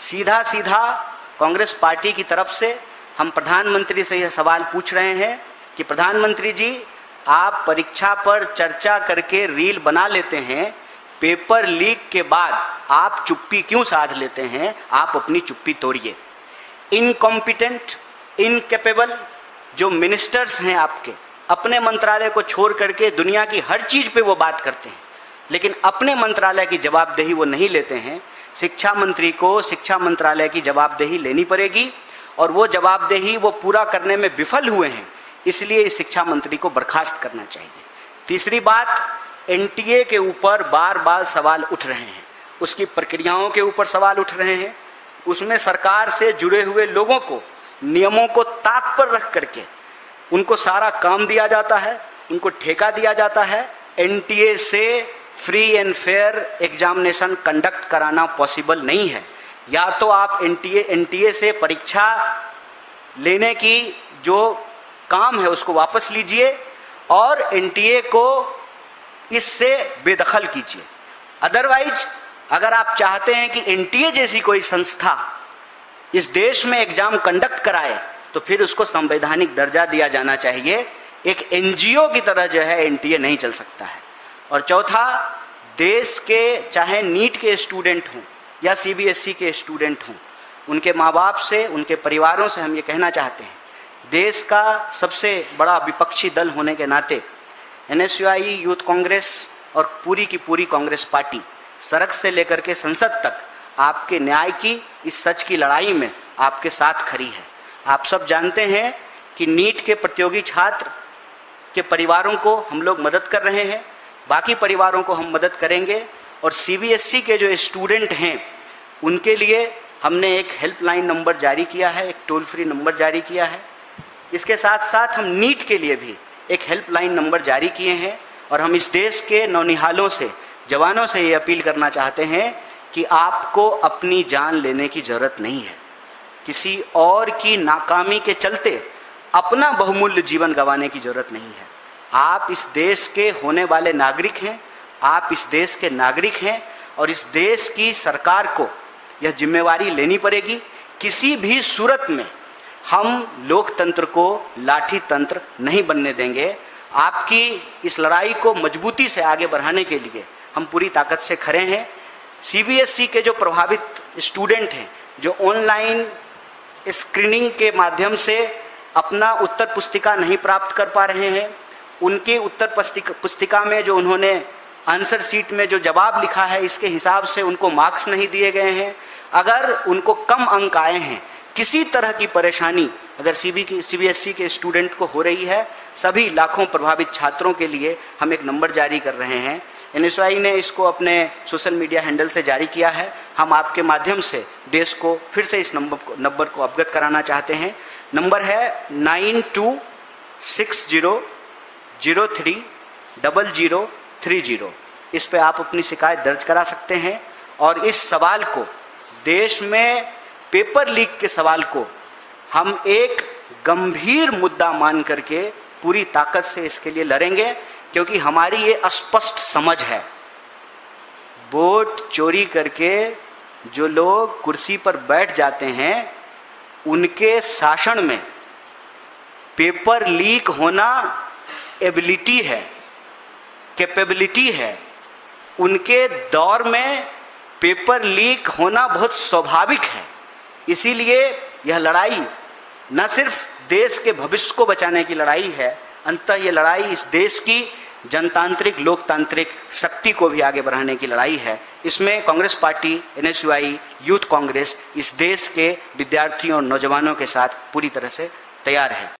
सीधा सीधा कांग्रेस पार्टी की तरफ से हम प्रधानमंत्री से यह सवाल पूछ रहे हैं कि प्रधानमंत्री जी, आप परीक्षा पर चर्चा करके रील बना लेते हैं, पेपर लीक के बाद आप चुप्पी क्यों साध लेते हैं? आप अपनी चुप्पी तोड़िए। इनकॉम्पिटेंट, इनकेपेबल जो मिनिस्टर्स हैं आपके, अपने मंत्रालय को छोड़ करके दुनिया की हर चीज पे वो बात करते हैं, लेकिन अपने मंत्रालय की जवाबदेही वो नहीं लेते हैं। शिक्षा मंत्री को शिक्षा मंत्रालय की जवाबदेही लेनी पड़ेगी और वो जवाबदेही वो पूरा करने में विफल हुए हैं, इसलिए इस शिक्षा मंत्री को बर्खास्त करना चाहिए। तीसरी बात, एनटीए के ऊपर बार बार सवाल उठ रहे हैं, उसकी प्रक्रियाओं के ऊपर सवाल उठ रहे हैं, उसमें सरकार से जुड़े हुए लोगों को नियमों को ताक पर रख करके उनको सारा काम दिया जाता है, उनको ठेका दिया जाता है। एनटीए से free and fair examination conduct कराना पॉसिबल नहीं है। या तो आप एनटीए से परीक्षा लेने की जो काम है उसको वापस लीजिए और एनटीए को इससे बेदखल कीजिए। अदरवाइज अगर आप चाहते हैं कि एनटीए जैसी कोई संस्था इस देश में एग्जाम कंडक्ट कराए तो फिर उसको संवैधानिक दर्जा दिया जाना चाहिए। एक एनजीओ की तरह जो है एनटीए नहीं चल सकता है। और चौथा, देश के चाहे नीट के स्टूडेंट हों या सीबीएसई के स्टूडेंट हों, उनके माँ बाप से, उनके परिवारों से हम ये कहना चाहते हैं, देश का सबसे बड़ा विपक्षी दल होने के नाते एनएसयूआई, यूथ कांग्रेस और पूरी की पूरी कांग्रेस पार्टी सड़क से लेकर के संसद तक आपके न्याय की, इस सच की लड़ाई में आपके साथ खड़ी है। आप सब जानते हैं कि नीट के प्रतियोगी छात्र के परिवारों को हम लोग मदद कर रहे हैं, बाकी परिवारों को हम मदद करेंगे। और सीबीएसई के जो स्टूडेंट हैं उनके लिए हमने एक हेल्पलाइन नंबर जारी किया है, एक टोल फ्री नंबर जारी किया है। इसके साथ साथ हम नीट के लिए भी एक हेल्पलाइन नंबर जारी किए हैं और हम इस देश के नौनिहालों से, जवानों से ये अपील करना चाहते हैं कि आपको अपनी जान लेने की ज़रूरत नहीं है। किसी और की नाकामी के चलते अपना बहुमूल्य जीवन गंवाने की ज़रूरत नहीं है। आप इस देश के होने वाले नागरिक हैं, आप इस देश के नागरिक हैं और इस देश की सरकार को यह जिम्मेवारी लेनी पड़ेगी। किसी भी सूरत में हम लोकतंत्र को लाठी तंत्र नहीं बनने देंगे। आपकी इस लड़ाई को मजबूती से आगे बढ़ाने के लिए हम पूरी ताकत से खड़े हैं। सीबीएसई के जो प्रभावित स्टूडेंट हैं, जो ऑनलाइन स्क्रीनिंग के माध्यम से अपना उत्तर पुस्तिका नहीं प्राप्त कर पा रहे हैं, उनके उत्तर पुस्तिका में जो उन्होंने आंसर शीट में जो जवाब लिखा है इसके हिसाब से उनको मार्क्स नहीं दिए गए हैं, अगर उनको कम अंक आए हैं, किसी तरह की परेशानी अगर सीबीएसई के स्टूडेंट को हो रही है, सभी लाखों प्रभावित छात्रों के लिए हम एक नंबर जारी कर रहे हैं। एनएसयूआई ने इसको अपने सोशल मीडिया हैंडल से जारी किया है। हम आपके माध्यम से देश को फिर से इस नंबर को अवगत कराना चाहते हैं। नंबर है 92603030। इस पे आप अपनी शिकायत दर्ज करा सकते हैं और इस सवाल को, देश में पेपर लीक के सवाल को हम एक गंभीर मुद्दा मान करके पूरी ताकत से इसके लिए लड़ेंगे, क्योंकि हमारी ये स्पष्ट समझ है, वोट चोरी करके जो लोग कुर्सी पर बैठ जाते हैं उनके शासन में पेपर लीक होना एबिलिटी है, कैपेबिलिटी है। उनके दौर में पेपर लीक होना बहुत स्वाभाविक है। इसीलिए यह लड़ाई न सिर्फ देश के भविष्य को बचाने की लड़ाई है, अंततः ये लड़ाई इस देश की जनतांत्रिक लोकतांत्रिक शक्ति को भी आगे बढ़ाने की लड़ाई है। इसमें Congress party, NSUI, youth Congress इस देश के विद्यार्थियों और नौजवानों के साथ पूरी तरह से तैयार है।